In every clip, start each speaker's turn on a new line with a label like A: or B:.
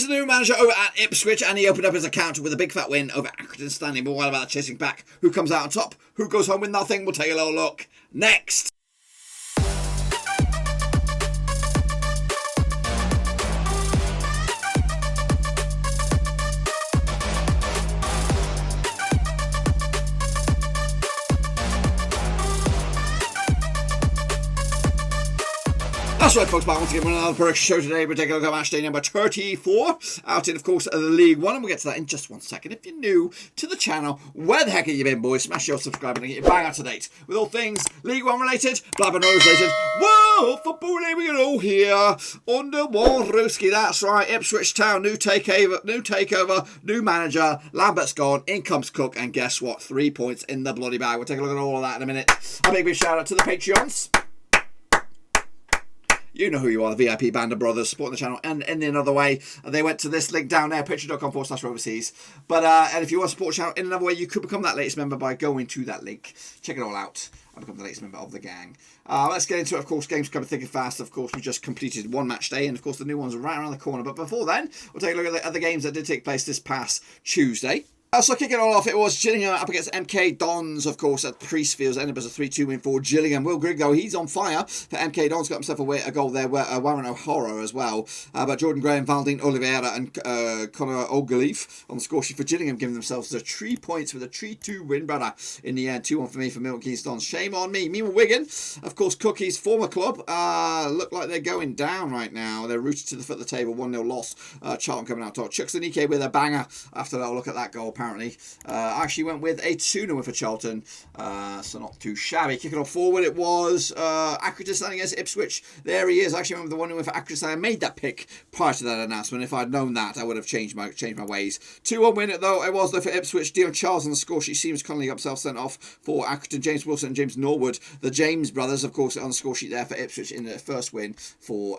A: He's the new manager over at Ipswich, and he opened up his account with a big fat win over Accrington Stanley. But what about the chasing back? Who comes out on top? Who goes home with nothing? We'll take a little look next. That's right, folks, back once again with another production show today. We're taking a look at match day number 34, out in, of course, the League One, and we'll get to that in just 1 second. If you're new to the channel, where the heck have you been, boys? Smash your subscribe button and get your bang up to date with all things League One related, Blackburn Rovers related. Whoa, football we get all here under Roverseas. That's right, Ipswich Town, new takeover, new manager. Lambert's gone, in comes Cook, and guess what? 3 points in the bloody bag. We'll take a look at all of that in a minute. A big shout out to the Patreons. You know who you are, the VIP Band of Brothers, supporting the channel, and in another way, they went to this link down there, patreon.com/Roverseas. But, and if you want to support the channel in another way, you could become that latest member by going to that link. Check it all out and become the latest member of the gang. Let's get into it. Of course, games coming thick and fast. Of course, we just completed one match day, and of course, the new ones are right around the corner. But before then, we'll take a look at the games that did take place this past Tuesday. So kicking it all off, it was Gillingham up against MK Dons, of course, at Priestfields. Ended up as a 3-2 win for Gillingham. Will Grigg, though, he's on fire for MK Dons. Got himself a goal there, Warren O'Hara as well. But Jordan Graham, Valdine Oliveira and Conor O'Gleaf on the score sheet for Gillingham, giving themselves the 3 points with a 3-2 win, brother. In the end, 2-1 for me for Milton Keynes Dons. Shame on me. Meanwhile, Wigan, of course, Cookie's former club, look like they're going down right now. They're rooted to the foot of the table, 1-0 loss. Charlton coming out top. Chucks the Nike with a banger after that. Look at that goal, apparently. I actually went with a 2-0 win for Charlton, so not too shabby. Kicking off forward, it was Accrington standing against Ipswich. There he is. I actually went with the 1-0 win for Accrington. I made that pick prior to that announcement. If I'd known that, I would have changed my ways. 2-1 win, though, it was for Ipswich. Dion Charles on the score sheet. Seamus Connolly got himself sent off for Accrington. James Wilson and James Norwood, the James brothers, of course, on the score sheet there for Ipswich in the first win for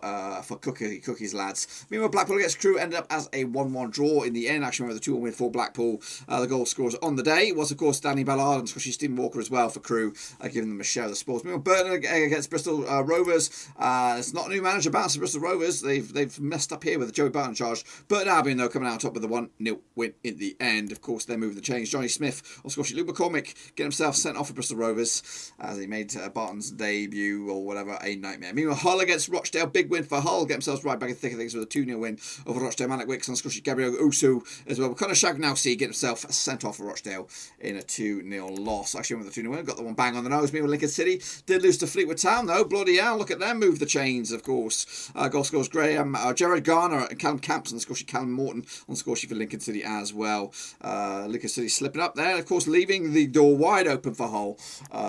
A: Cookie's lads. Meanwhile, Blackpool against Crewe ended up as a 1-1 draw in the end. Actually, went with a 2-1 win for Blackpool. The goal scorers on the day was, of course, Danny Ballard and Stephen Walker as well for Crewe, giving them a share of the spoils. Meanwhile, Burton against Bristol Rovers. It's not a new manager bounce to Bristol Rovers. They've messed up here with Joey Barton in charge. Burton Albion, though, coming out on top with a 1-0 win in the end. Of course, they're moving the change. Johnny Smith, on score sheet. Luke McCormick getting himself sent off for Bristol Rovers as he made Barton's debut or whatever a nightmare. Meanwhile, Hull against Rochdale. Big win for Hull. Get themselves right back in the thick of things with a 2-0 win over Rochdale. Malik Wicks on score sheet. Gabriel Usu as well. Conor Shagnowski getting himself sent off for Rochdale in a 2-0 loss. Actually went with the 2-0 win. Got the one bang on the nose. Meanwhile, Lincoln City did lose to Fleetwood Town, though. Bloody hell. Look at them move the chains, of course. Goal scores Graham, Jared Garner and Callum Camps on the score sheet. Callum Morton on the score sheet for Lincoln City as well. Lincoln City slipping up there. Of course, leaving the door wide open for Hull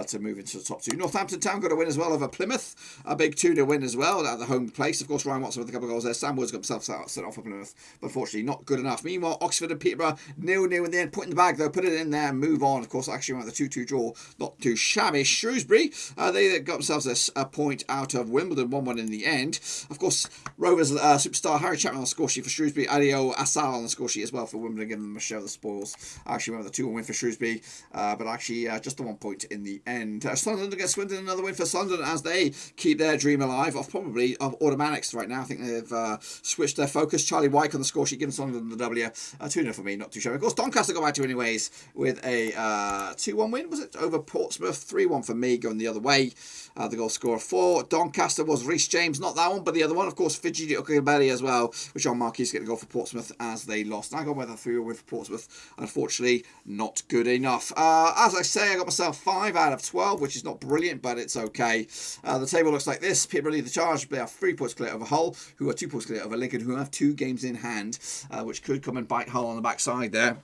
A: to move into the top two. Northampton Town got a win as well over Plymouth. A big 2-0 win as well at the home place. Of course, Ryan Watson with a couple of goals there. Sam Woods got himself sent off for Plymouth, but unfortunately not good enough. Meanwhile, Oxford and Peterborough 0-0 in the end. Put in the bag, though. Put it in there and move on. Of course, actually went with a 2-2 draw. Not too shabby. Shrewsbury, they got themselves a point out of Wimbledon, 1-1 in the end. Of course, Rovers superstar Harry Chapman on the score sheet for Shrewsbury. Adio Asal on the score sheet as well for Wimbledon, giving them a share of the spoils. Actually went with a 2-1 win for Shrewsbury, but actually just the 1 point in the end. Sunderland against Swindon, another win for Sunderland as they keep their dream alive of automatics right now. I think they've switched their focus. Charlie Wyke on the score sheet, giving Sunderland the W. 2-0 for me, not too shabby. Of course, Doncaster got back to anyways with a 2-1 win, was it, over Portsmouth. 3-1 for me, going the other way. The goal scorer for Doncaster was Reece James, not that one, but the other one, of course, Fiji Ukabeli as well, with John Marquis getting a goal for Portsmouth as they lost. I got with a 3-1 win for Portsmouth. Unfortunately, not good enough. As I say, I got myself 5 out of 12, which is not brilliant, but it's okay. The table looks like this. Peterborough lead the charge. They are 3 points clear over Hull, who are 2 points clear over Lincoln, who have 2 games in hand, which could come and bite Hull on the backside there.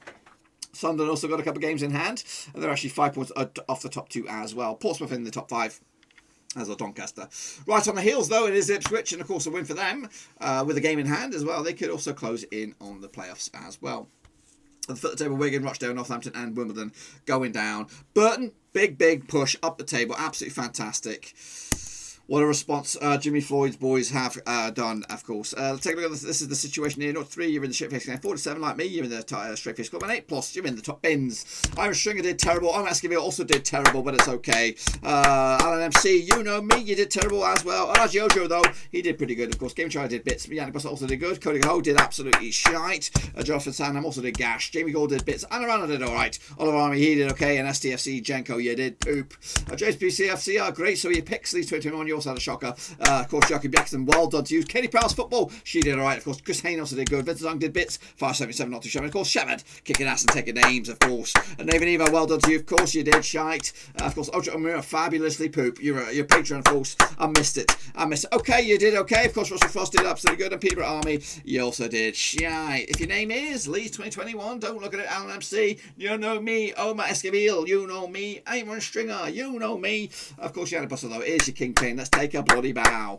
A: Sunderland also got a couple of games in hand, and they're actually 5 points off the top 2 as well. Portsmouth in the top 5. As are Doncaster. Right on the heels, though, it is Ipswich, and of course a win for them with a game in hand as well. They could also close in on the playoffs as well. At the foot of the table, Wigan, Rochdale, Northampton and Wimbledon going down. Burton, big push up the table. Absolutely fantastic. What a response Jimmy Floyd's boys have done, of course. Let's take a look at this. This is the situation here. Not 3, you're in the shit face game. 4 to 7, like me, you're in the straight face club. And 8 plus, you're in the top bins. Irish Stringer did terrible. I'm asking you also did terrible, but it's okay. Alan MC, you know me, you did terrible as well. RG Ojo, though, he did pretty good, of course. Game Child did bits. Yannick Buster also did good. Cody Ho did absolutely shite. Jonathan Sandham also did gash. Jamie Gold did bits. Anna Rana did alright. Oliver Army, he did okay. And STFC Jenko, you did poop. JSPCFC are great, so you Pixley 21, you also had a shocker. Of course, Jackie Jackson, well done to you. Katie Prowse Football, she did alright. Of course, Chris Hayne also did good. Vincent Zong did bits. 577, not too shabby. Of course, Shepard kicking ass and taking names, of course. And Nathan Eva, well done to you. Of course, you did shite. Of course, Ojo Omira, fabulously poop. You're Patreon, of course. I missed it. Okay, you did okay. Of course, Russell Frost did absolutely good. And Peterborough Army, you also did shite. If your name is Leeds 2021, don't look at it. Alan MC, you know me. Omar Esquivel, you know me. Aaron Stringer, you know me. Of course, Yannick Buster, though, is your kingpin. Let's take a bloody bow.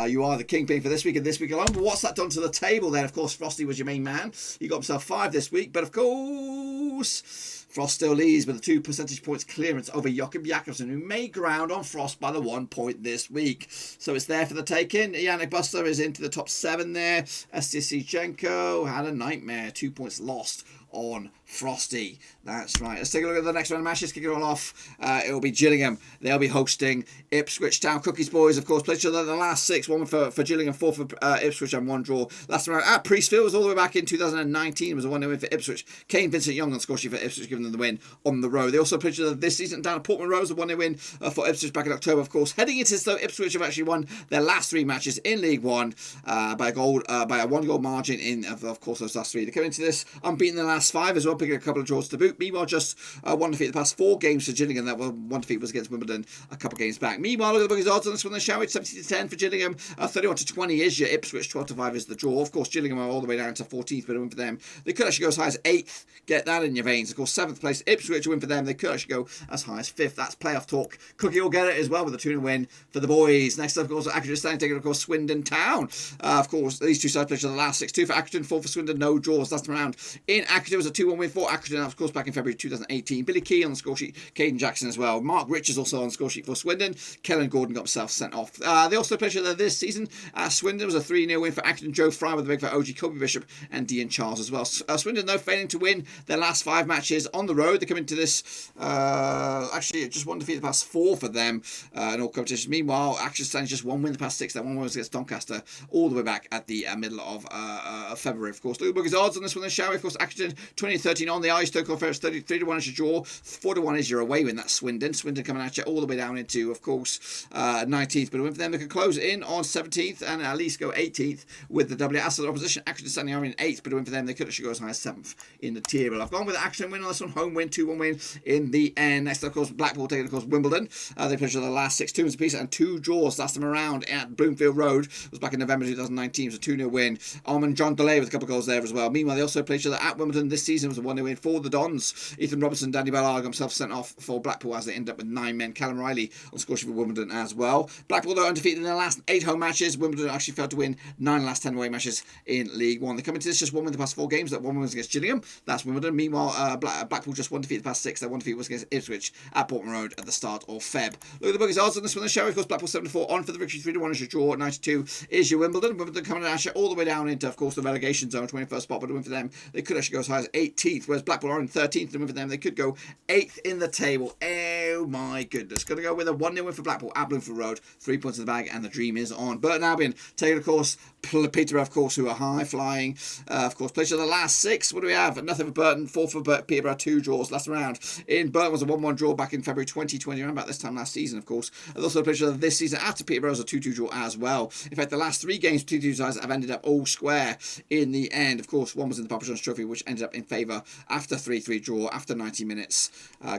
A: You are the kingpin for this week and this week alone. But what's that done to the table then? Of course, Frosty was your main man. He got himself 5 this week. But of course, Frost still leads with a 2 percentage points clearance over Joachim Jakobsen, who made ground on Frost by the 1 point this week. So it's there for the taking. Yannick Buster is into the top 7 there. STC Chenko had a nightmare. 2 points lost on Frosty. That's right. Let's take a look at the next round of matches. Kick it all off. It will be Gillingham. They'll be hosting Ipswich Town. Cookies boys, of course, played each other in the last 6. 1 for Gillingham, 4 for Ipswich, and 1 draw. Last round at Priestfield was all the way back in 2019. It was a 1-0 win for Ipswich. Kane Vincent Young on score sheet for Ipswich, giving them the win on the road. They also played each other this season down at Portman Road. A 1-0 win for Ipswich back in October, of course. Heading into this, though, Ipswich have actually won their last 3 matches in League One by a 1-goal margin in, of course, those last 3. They come into this unbeaten in the last 5 as well, picking a couple of draws to boot. Meanwhile, just 1 defeat the past 4 games for Gillingham. That 1 defeat was against Wimbledon a couple of games back. Meanwhile, look at the bookies odds on this one. They showered 70-10 for Gillingham. 31-20 is your Ipswich. 12-5 is the draw. Of course, Gillingham are all the way down to 14th, but a win for them. They could actually go as high as 8th. Get that in your veins. Of course, 7th place Ipswich, a win for them. They could actually go as high as 5th. That's playoff talk. Cookie will get it as well with a 2-0 win for the boys. Next up, of course, Accrington Stanley taking, of course, Swindon Town. Of course, these 2 sides played each other the last 6. 2 for Accrington, 4 for Swindon. No draws last time around. In Accrington was a 2-1 win for Accrington. Of course, back in February 2018. Billy Key on the score sheet. Caden Jackson as well. Mark Rich is also on the score sheet for Swindon. Kellen Gordon got himself sent off. They also played each other this season. Swindon was a 3-0 win for Accrington. Joe Fry with the big for OG Kobe Bishop and Dean Charles as well. Swindon, though, failing to win their last 5 matches on the road. They come into this actually just 1 defeat the past 4 for them in all competitions. Meanwhile, Accrington Stanley just 1 win the past 6. That 1 win was against Doncaster all the way back at the middle of February, of course. Look at the odds on this one. Shall we? Of course, Accrington 20-13 on the ice. Stoke Fair's 33-1 is your draw. 4-1 is your away win. That's Swindon. Swindon coming at you all the way down into, of course, 19th. But a win for them. They could close in on 17th and at least go 18th with the W. As for the opposition, Accrington Stanley are in 8th. But a win for them. They could actually go as high as 7th in the table. I've gone with the Accrington win on this one. Home win, 2-1 win in the end. Next, of course, Blackpool taking, of course, Wimbledon. They played the last 6 2 apiece and 2 draws last time around at Bloomfield Road. It was back in November 2019. It was a 2-0 win. Almond John Delay with a couple of goals there as well. Meanwhile, they also played each other at Wimbledon this season. It was a 1-0 win for the Dons. Ethan Robertson, Danny Ballard got himself sent off for Blackpool as they end up with 9 men. Callum Riley on score sheet for Wimbledon as well. Blackpool, though, undefeated in their last 8 home matches. Wimbledon actually failed to win 9 last 10 away matches in League One. They come into this just 1 win the past 4 games. That 1 win was against Gillingham. That's Wimbledon. Meanwhile, Blackpool just 1 defeat the past 6. That 1 defeat was against Ipswich at Portman Road at the start of Feb. Look at the bookies odds on this one. The show, of course, Blackpool 7-4 on for the victory. 3-1 is your draw. 92 is your Wimbledon. Wimbledon coming at you all the way down into, of course, the relegation zone, 21st spot. But a win for them, they could actually go as high as 18th. Whereas Blackpool are in 13th. A win for them, they could go 8th in the table. Oh my goodness. Going to go with a 1-0 win for Blackpool at Bloomfield Road. 3 points in the bag, and the dream is on. Burton Albion taking, of course, Peterborough, of course, who are high flying. Of course, played each other the last 6. What do we have? Nothing for Burton, 4 for Peterborough, 2 draws last round. In Burton was a 1-1 draw back in February 2020, around about this time last season, of course. And also played each other this season after Peterborough was a 2-2 draw as well. In fact, the last 3 games, 2-2 sides have ended up all square in the end. Of course, one was in the Papa John's Trophy, which ended up in favour after 3-3 draw, after 90 minutes,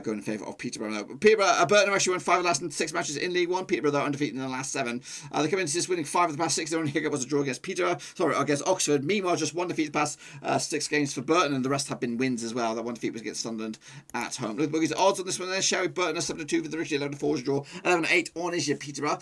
A: going in favour of Peterborough. Burton have actually won 5 of the last 6 matches in League One. Peterborough, though, undefeated in the last 7. They come into this winning 5 of the past 6. Their only hiccup was a draw against against Oxford. Meanwhile, just 1 defeat the past 6 games for Burton, and the rest have been wins as well. That 1 defeat was against Sunderland at home. Look at the bookies odds on this one there. Shall we? Burton are 7-2 for the victory, 11-4 is a draw, 11-8 on is your Peterborough.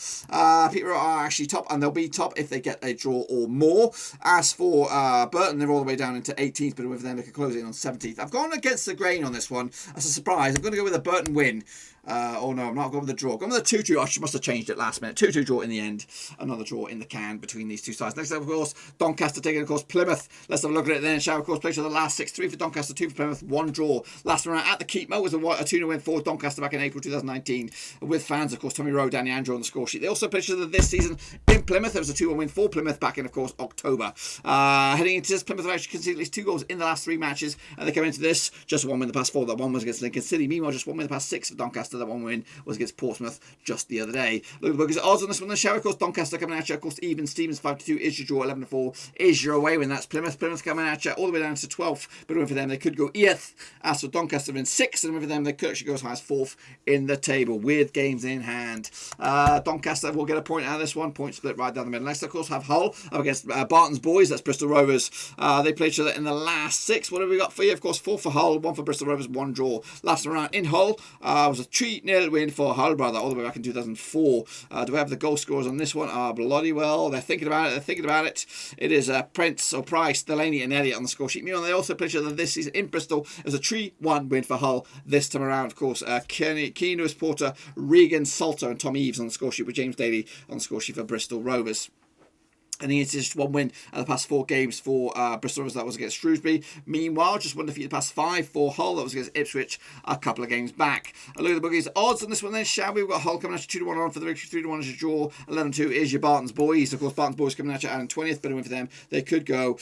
A: Peterborough are actually top, and they'll be top if they get a draw or more. As for Burton, they're all the way down into 18th, but with them they could close in on 17th. I've gone against the grain on this one. As a surprise, I'm going to go with a Burton win. Oh no, I'm not going with the draw. Going with the 2-2. I must have changed it last minute. 2-2 draw in the end. Another draw in the can between these two sides. Next up, of course, Doncaster taking, of course, Plymouth. Let's have a look at it then, shall we? Of course, played for the last 6. 3 for Doncaster, 2 for Plymouth, 1 draw. Last round at the Keepmo was a 2-0 win for Doncaster back in April 2019 with fans, of course, Tommy Rowe, Danny Andrew on the score sheet. They also played this season in Plymouth. It was a 2-1 win for Plymouth back in, of course, October. Heading into this, Plymouth have actually conceded at least 2 goals in the last 3 matches, and they come into this just 1 win the past 4. That one was against Lincoln City. Meanwhile, just 1 win the past 6 for Doncaster. That 1 win was against Portsmouth just the other day. Look at the bookers' odds on this one. The show, of course, Doncaster coming at you. Of course, even Stevens 5-2 is your draw. 11-4 is your away win. That's Plymouth. Plymouth coming at you all the way down to 12th. But win for them, they could go 8th. As for Doncaster in 6th, and win for them, they could actually go as high as 4th in the table with games in hand. Doncaster will get a point out of this one. Point split right down the middle. Next, of course, have Hull up against Barton's boys. That's Bristol Rovers. They played each other in the last 6. What have we got for you? Of course, 4 for Hull, 1 for Bristol Rovers, 1 draw. Last round in Hull was a 3-0 win for Hull, brother, all the way back in 2004. Do we have the goal scorers on this one? Bloody well. They're thinking about it. It is Prince or Price, Delaney and Elliott on the score sheet. Meanwhile, they also played each other this season in Bristol. It was a 3-1 win for Hull this time around. Of course, Keynes, Porter, Regan, Salter and Tom Eves on the score sheet, with James Daly on the score sheet for Bristol Rovers. And it's just 1 win out of the past 4 games for Bristol Rovers. That was against Shrewsbury. Meanwhile, just 1 defeat the past 5 for Hull. That was against Ipswich a couple of games back. A look at the bookies' odds on this one then, shall we? We've got Hull coming at you 2-1 on for the victory, 3-1 as your draw. 11-2 is your Barton's boys. Of course, Barton's boys coming at you out in 20th. Better win for them. They could go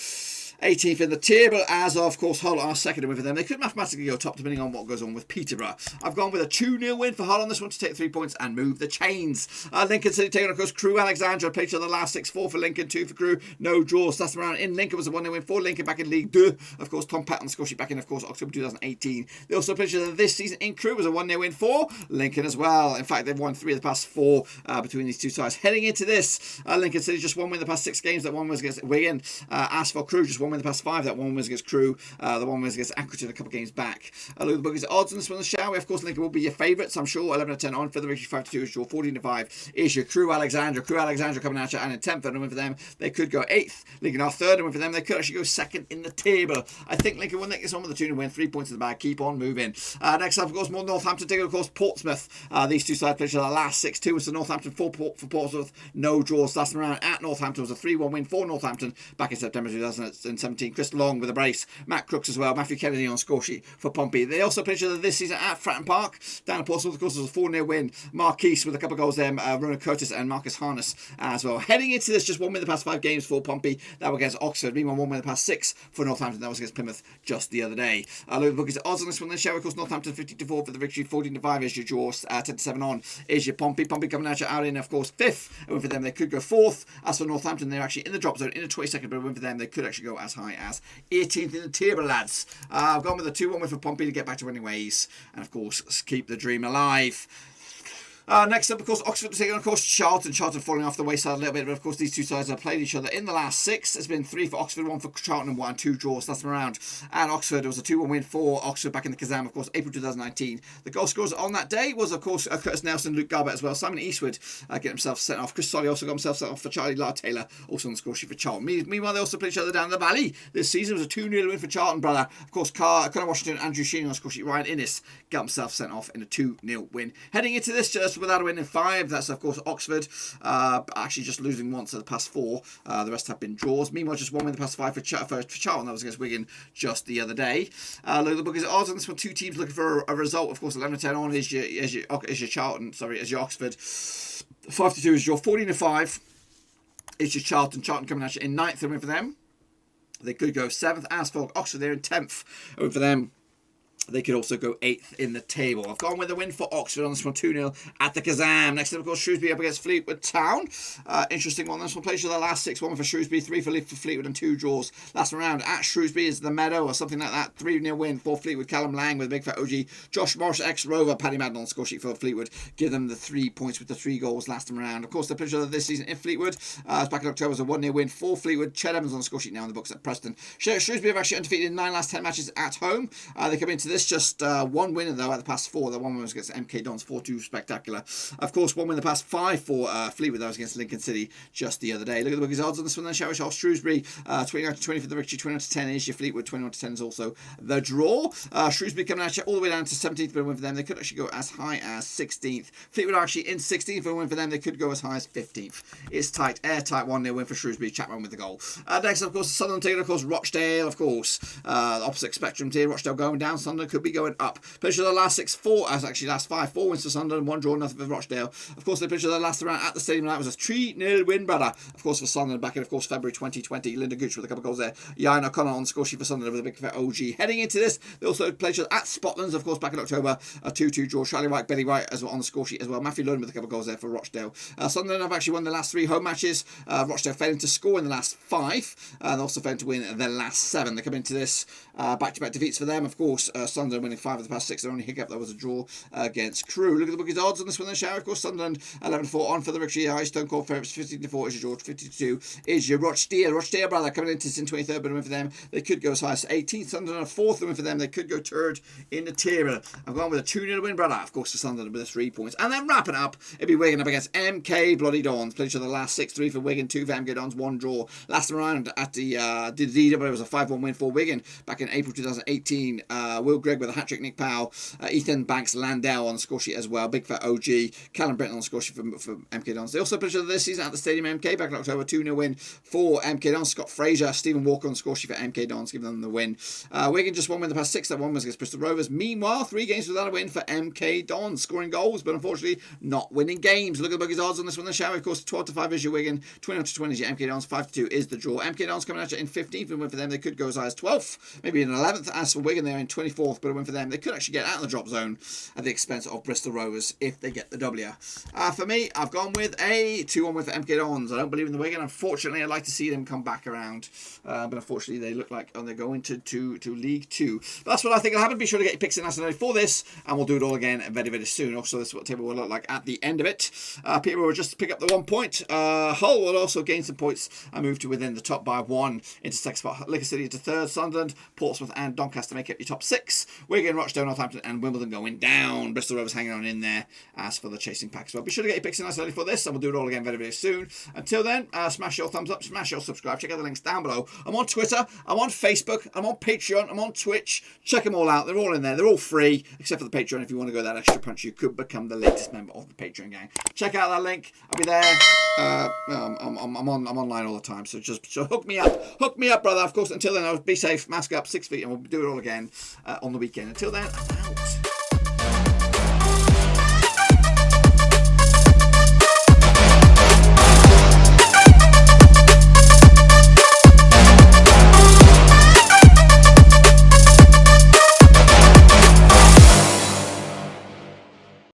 A: 18th in the table, as of course Hull are second win for them. They could mathematically go top depending on what goes on with Peterborough. I've gone with a 2-0 win for Hull on this one to take 3 points and move the chains. Lincoln City taking, of course, Crewe. Alexandra played each other the last 6. 4 for Lincoln, 2 for Crewe. No draws. Last round in Lincoln was a 1-0 win for Lincoln back in League 2. Of course, Tom Pett on the score sheet back in, of course, October 2018. They also played each other this season in Crewe. It was a 1-0 win for Lincoln as well. In fact, they've won 3 of the past 4 between these two sides. Heading into this, Lincoln City just 1 win the past 6 games. That one was against Wigan. As for Crewe, just 1 win the past 5. That one was against Crewe. The one was against Accrington a couple of games back. Look at the bookies' odds on this one, shall we? Of course, Lincoln will be your favourites, I'm sure. 11-10 on for the victory. 5-2 is your 14-5 is your Crewe Alexandra. Crewe Alexandra coming at you, and in 10th and a win for them. They could go 8th. Lincoln are 3rd and win for them. They could actually go 2nd in the table. I think Lincoln will make this on with the 2 and win. 3 points in the bag. Keep on moving. Next up, of course, more Northampton taking, of course, Portsmouth. These two sides played each other last 6-2 was the Northampton for Portsmouth. No draws last round at Northampton. It was a 3-1 win for Northampton back in September 2017. Chris Long with a brace. Matt Crooks as well. Matthew Kennedy on score sheet for Pompey. They also played each other this season at Fratton Park. Down at Portsmouth, of course, it was a 4-0 win. Marquise with a couple of goals there. Ronan Curtis and Marcus Harness as well. Heading into this, just 1 win the past 5 games for Pompey. That was against Oxford. Meanwhile, 1 win the past 6 for Northampton. That was against Plymouth just the other day. Look at the bookies' odds on this one then, shall we? Of course, Northampton 50-4 for the victory. 14-5 is your draw. 10-7 on is your Pompey. Pompey coming at you out in, of course, 5th. A win for them. They could go 4th. As for Northampton, they're actually in the drop zone in the 22nd. But a win for them. They could actually go as high as 18th in the table, lads. I've gone with a 2-1 win for Pompey to get back to winning ways. And, of course, keep the dream alive. Next up, of course, Oxford taking on, of course, Charlton. Charlton falling off the wayside a little bit, but of course these two sides have played each other in the last 6. It's been 3 for Oxford, 1 for Charlton, and 1 2 draws last time around. And Oxford, it was a 2-1 win for Oxford back in the Kazam, of course, April 2019. The goal scorers on that day was, of course, Curtis Nelson, Luke Garbutt as well. Simon Eastwood getting himself sent off. Chris Solly also got himself sent off for Charlie Taylor, also on the score sheet for Charlton. Meanwhile, they also played each other down the valley. This season was a 2-0 win for Charlton, brother. Of course, Connor Washington, Andrew Sheen on the score sheet. Ryan Innes got himself sent off in a 2-0 win. Heading into this, just without a win in 5. That's, of course, Oxford. Actually just losing once of the past 4. The rest have been draws. Meanwhile, just 1 win the past 5 for Charlton. That was against Wigan just the other day. Look at the bookies' odds on this one. 2 teams looking for a result. Of course, 11-10 on is your Charlton. Sorry, is your Oxford. 5-2 is your 14-5. It's your Charlton. Charlton coming at you in 9th. A win for them. They could go 7th. As for Oxford, they're in 10th. A win for them. They could also go 8th in the table. I've gone with a win for Oxford on this one, 2-0 at the Kazam. Next up, of course, Shrewsbury up against Fleetwood Town. Interesting one. This one plays for the last 6. 1 for Shrewsbury, 3 for Fleetwood, and 2 draws. Last round at Shrewsbury is the Meadow or something like that. 3-0 win for Fleetwood. Callum Lang with a big fat OG. Josh Morris, ex-Rover. Paddy Madden on the score sheet for Fleetwood. Give them the 3 points with the 3 goals last time around. Of course, they played each other this season in Fleetwood. Back in October was a 1-0 win for Fleetwood. Ched Evans on the score sheet now in the books at Preston. Shrewsbury have actually undefeated in 9 last 10 matches at home. They come into this this just one win though at the past 4. The one win was against MK Dons, 4-2, spectacular. Of course, one win in the past 5 for Fleetwood. That was against Lincoln City just the other day. Look at the bookies odds on this one then, shall we? Shrewsbury 29-20 for the victory, 21-10 is your Fleetwood, 21-10 is also the draw. Shrewsbury coming out all the way down to 17th for a win for them. They could actually go as high as 16th. Fleetwood are actually in 16th for a win for them. They could go as high as 15th. It's tight, airtight 1-0 win for Shrewsbury. Chapman with the goal. Next, of course, Sunderland taking, of course, Rochdale, of course. The opposite spectrum here. Rochdale going down. Sunderland could be going up. Picture the last 5. 4 wins for Sunderland, 1 draw, nothing for Rochdale. Of course, the picture of the last round at the stadium that was a 3-0 win, brother. Of course, for Sunderland back in, of course, February 2020. Linda Gooch with a couple of goals there. Ian O'Connor on the score sheet for Sunderland with a big fat OG. Heading into this, they also played at Spotlands, of course, back in October. A 2-2 draw. Charlie White, Billy White as well on the score sheet as well. Matthew Lund with a couple of goals there for Rochdale. Sunderland have actually won the last 3 home matches. Rochdale failing to score in the last 5 and also failing to win the last 7. They come into this back-to-back defeats for them. Of course, Sunderland winning 5 of the past 6. Their only hiccup that was a draw against Crewe. Look at the bookies odds on this one then, shall we? Of course, Sunderland 11-4 on for the victory. Stone Cold favourites. 15-4 is your George. 52 is your Rochdale. Rochdale, brother, coming into this in 23rd, but a win for them. They could go as high as 18th. Sunderland a 4th win for them. They could go 3rd in the tier. I've gone with a 2-0 win, brother. Of course, for Sunderland with 3 points. And then wrapping up, it'd be Wigan up against MK Bloody Dons. Played each other the last 6-3 for Wigan, 2 for MK Dons, 1 draw. Last time around at the DW, it was a 5-1 win for Wigan back in April 2018. Will Gregg with a hat-trick, Nick Powell, Ethan Banks Landell on the score sheet as well. Big fat OG, Callum Britton on the score sheet for MK Dons. They also played each other this season at the Stadium MK back in October, 2-0 win for MK Dons. Scott Fraser, Stephen Walker on the score sheet for MK Dons, giving them the win. Wigan just won in the past 6. That one was against Bristol Rovers. Meanwhile, 3 games without a win for MK Dons, scoring goals, but unfortunately not winning games. Look at the bookies odds on this one, then, shall we? Of course, 12-5 is your Wigan, 21-20 is your MK Dons, 5-2 is the draw. MK Dons coming out in 15th, and win for them. They could go as high as 12th, maybe in 11th. As for Wigan, they're in 24th, but a win for them. They could actually get out of the drop zone at the expense of Bristol Rovers if they get the W. For me, I've gone with a 2-1 win for MK Dons. I don't believe in the Wigan. Unfortunately, I'd like to see them come back around, but unfortunately, they look like they're going to League 2. But that's what I think will happen. Be sure to get your picks in nationally for this, and we'll do it all again very, very soon. Also, this is what the table will look like at the end of it. Peterborough will just pick up the 1 point. Hull will also gain some points and move to within the top by 1 into 2nd spot. Lincoln City into 3rd. Sunderland, Portsmouth, and Doncaster make up your top 6. Wigan, Rochdale, Northampton, and Wimbledon going down. Bristol Rovers hanging on in there as for the chasing pack as well. Be sure to get your picks in nationally for this, and we'll do it all again very, very soon. Until then, smash your thumbs up, smash your subscribe. Check out the links down below. I'm on Twitter, I'm on Facebook, I'm on Patreon, I'm on Twitch. Check them all out. They're all in there. They're all free, except for the Patreon. If you want to go that extra punch, you could become the latest member of the Patreon gang. Check out that link. I'll be there. I'm online all the time, so just hook me up, brother. Of course, until then, be safe, mask up, 6 feet, and we'll do it all again on the weekend. Until then, I'm out.